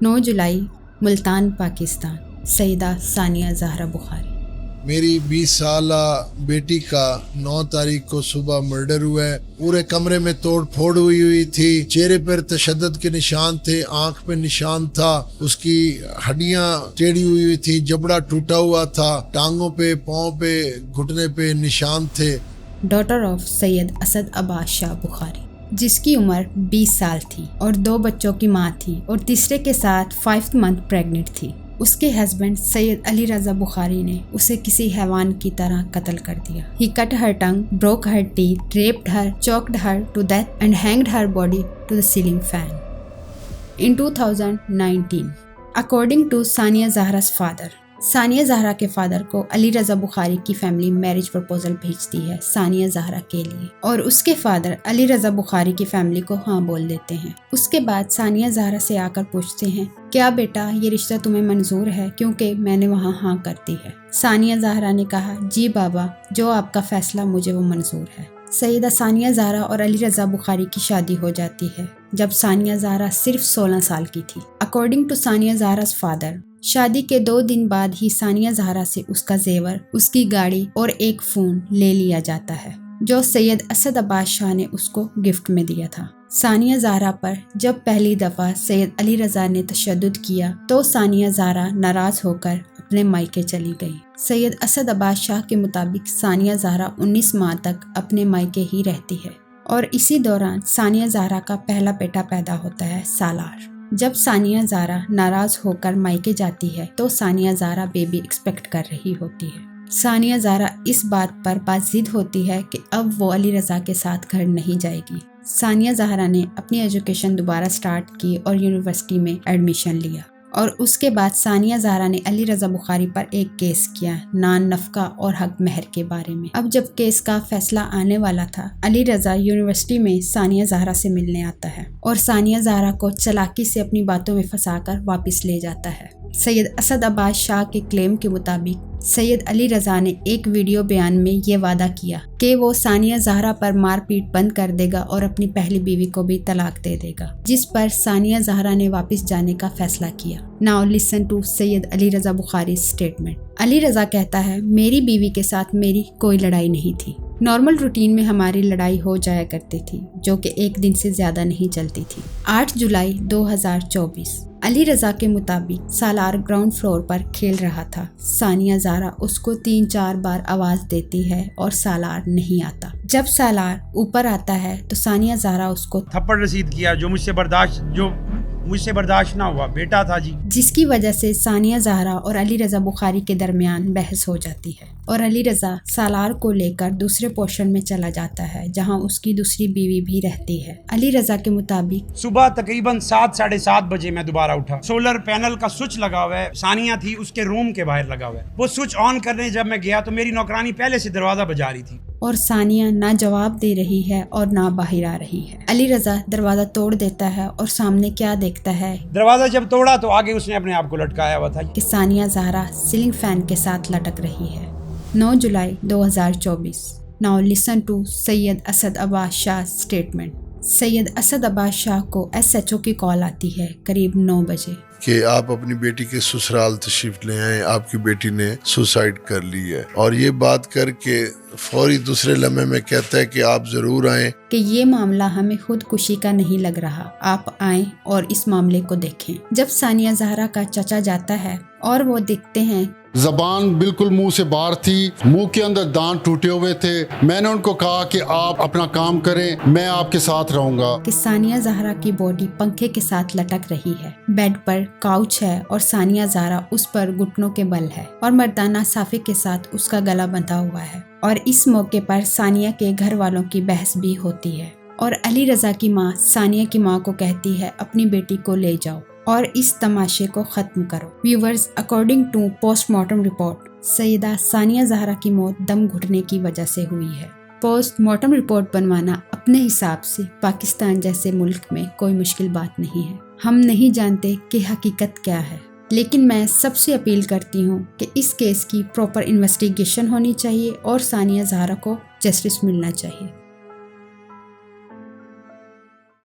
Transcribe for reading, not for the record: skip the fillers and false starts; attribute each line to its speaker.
Speaker 1: 9 जुलाई मुल्तान पाकिस्तान। सईदा सानिया ज़हरा बुखारी।
Speaker 2: मेरी 20 साल बेटी का 9 तारीख को सुबह मर्डर हुआ है। पूरे कमरे में तोड़ फोड़ हुई थी। चेहरे पर तशद्दुद के निशान थे, आंख पे निशान था, उसकी हड्डियां टेढ़ी हुई थी, जबड़ा टूटा हुआ था, टांगों पे, पाँव पे, घुटने पे निशान थे।
Speaker 1: डॉटर ऑफ सैयद असद अब्बास शाह बुखारी, जिसकी उम्र 20 साल थी और 2 बच्चों की मां थी और तीसरे के साथ 5th मंथ प्रेग्नेंट थी। उसके हस्बैंड सैयद अली रज़ा बुखारी ने उसे किसी हैवान की तरह कत्ल कर दिया। He cut her tongue, broke her teeth, raped her, choked her to death and hanged her body to the ceiling fan. In 2019, according to Sania Zahra's father, Sania Zahra के फादर को अली रज़ा बुखारी की फैमिली मैरिज प्रपोजल भेजती है सानिया ज़हरा के लिए और उसके father Ali Raza Bukhari की फैमिली को हाँ बोल देते हैं। उसके बाद सानिया ज़हरा से आकर पूछते हैं, क्या बेटा ये रिश्ता तुम्हें मंजूर है, क्योंकि मैंने वहाँ हाँ कर दी है। सानिया ज़हरा ने कहा, जी बाबा, जो आपका फैसला मुझे वो मंजूर है। सईदा सानिया ज़हरा और अली रज़ा बुखारी की शादी हो जाती है जब सानिया ज़हरा सिर्फ 16 साल की थी। अकॉर्डिंग टू सानिया ज़हरा's फादर, शादी के 2 दिन बाद ही सानिया ज़हरा से उसका जेवर, उसकी गाड़ी और एक फ़ोन ले लिया जाता है जो सैयद असद अब्बास शाह ने उसको गिफ्ट में दिया था। सानिया ज़हरा पर जब पहली दफ़ा सैयद अली रज़ा ने तशद्दुद किया तो सानिया ज़हरा नाराज़ होकर अपने मायके चली गई। सैयद असद अब्बास शाह के मुताबिक सानिया ज़हरा 19 माह तक अपने मायके ही रहती है और इसी दौरान सानिया ज़हरा का पहला बेटा पैदा होता है, सालार। जब सानिया ज़हरा नाराज़ होकर मायके जाती है तो सानिया ज़हरा बेबी एक्सपेक्ट कर रही होती है। सानिया ज़हरा इस बात पर बाज़िद होती है कि अब वो अली रज़ा के साथ घर नहीं जाएगी। सानिया ज़हरा ने अपनी एजुकेशन दोबारा स्टार्ट की और यूनिवर्सिटी में एडमिशन लिया और उसके बाद सानिया ज़हरा ने अली रज़ा बुखारी पर एक केस किया नान नफ़का और हक महर के बारे में। अब जब केस का फैसला आने वाला था, अली रज़ा यूनिवर्सिटी में सानिया ज़हरा से मिलने आता है और सानिया ज़हरा को चालाकी से अपनी बातों में फंसाकर वापस ले जाता है। सैयद असद अब्बास शाह के क्लेम के मुताबिक सैयद अली रज़ा ने एक वीडियो बयान में ये वादा किया कि वो सानिया ज़हरा पर मारपीट बंद कर देगा और अपनी पहली बीवी को भी तलाक दे देगा, जिस पर सानिया ज़हरा ने वापस जाने का फैसला किया। Now listen to Syed Ali Raza Bukhari statement. Ali Raza कहता है, मेरी बीवी के साथ मेरी कोई लड़ाई नहीं थी। नॉर्मल रूटीन में हमारी लड़ाई हो जाया करती थी जो कि 1 दिन से ज़्यादा नहीं चलती थी। 8 जुलाई 2024 अली रज़ा के मुताबिक सालार ग्राउंड फ्लोर पर खेल रहा था। सानिया ज़हरा उसको 3-4 बार आवाज़ देती है और सालार नहीं आता। जब सालार ऊपर आता है तो सानिया ज़हरा उसको
Speaker 3: थप्पड़ रसीद किया जो मुझसे बर्दाश्त ना हुआ। बेटा था जी,
Speaker 1: जिसकी वजह से सानिया ज़हरा और अली रज़ा बुखारी के दरमियान बहस हो जाती है और अली रज़ा सालार को लेकर दूसरे पोर्शन में चला जाता है जहां उसकी दूसरी बीवी भी रहती है। अली रज़ा के मुताबिक
Speaker 3: सुबह तकरीबन 7-7:30 बजे मैं दोबारा उठा। सोलर पैनल का स्विच लगा हुआ है, सानिया थी उसके रूम के बाहर लगा हुआ है। वो स्विच ऑन करने जब मैं गया तो मेरी नौकरानी पहले से दरवाजा बजा रही थी
Speaker 1: और सानिया ना जवाब दे रही है और ना बाहर आ रही है। अली रज़ा दरवाजा तोड़ देता है और सामने क्या देखता है,
Speaker 3: दरवाजा जब तोड़ा तो आगे उसने अपने आप को लटकाया हुआ था
Speaker 1: कि सानिया ज़हरा सीलिंग फैन के साथ लटक रही है। 9 जुलाई 2024। Now listen to Syed Asad Abbas Shah statement. Syed Asad Abbas Shah को SHO की कॉल आती है करीब 9 बजे
Speaker 2: कि आप अपनी बेटी के ससुराल तशरीफ ले आए, आपकी बेटी ने सुसाइड कर ली है। और ये बात करके फौरी दूसरे लम्हे में कहता है कि आप जरूर आएं,
Speaker 1: कि ये मामला हमें खुदकुशी का नहीं लग रहा, आप आएं और इस मामले को देखें। जब सानिया ज़हरा का चचा जाता है और वो देखते हैं
Speaker 4: ज़बान बिल्कुल मुंह से बाहर थी, मुंह के अंदर दांत टूटे हुए थे। मैंने उनको कहा कि आप अपना काम करें, मैं आपके साथ रहूंगा।
Speaker 1: कि सानिया ज़हरा की बॉडी पंखे के साथ लटक रही है। बेड पर काउच है और सानिया ज़हरा उस पर घुटनों के बल है और मर्दाना साफे के साथ उसका गला बंधा हुआ है। और इस मौके पर सानिया के घर वालों की बहस भी होती है और अली रज़ा की माँ सानिया की माँ को कहती है, अपनी बेटी को ले जाओ और इस तमाशे को ख़त्म करो। Viewers, according to postmortem report, Saeeda Sania Zahra की मौत दम घुटने की वजह से हुई है। पोस्टमार्टम रिपोर्ट बनवाना अपने हिसाब से पाकिस्तान जैसे मुल्क में कोई मुश्किल बात नहीं है। हम नहीं जानते कि हकीकत क्या है, लेकिन मैं सबसे अपील करती हूँ कि इस केस की प्रॉपर इन्वेस्टिगेशन होनी चाहिए और सानिया ज़हरा को जस्टिस मिलना चाहिए।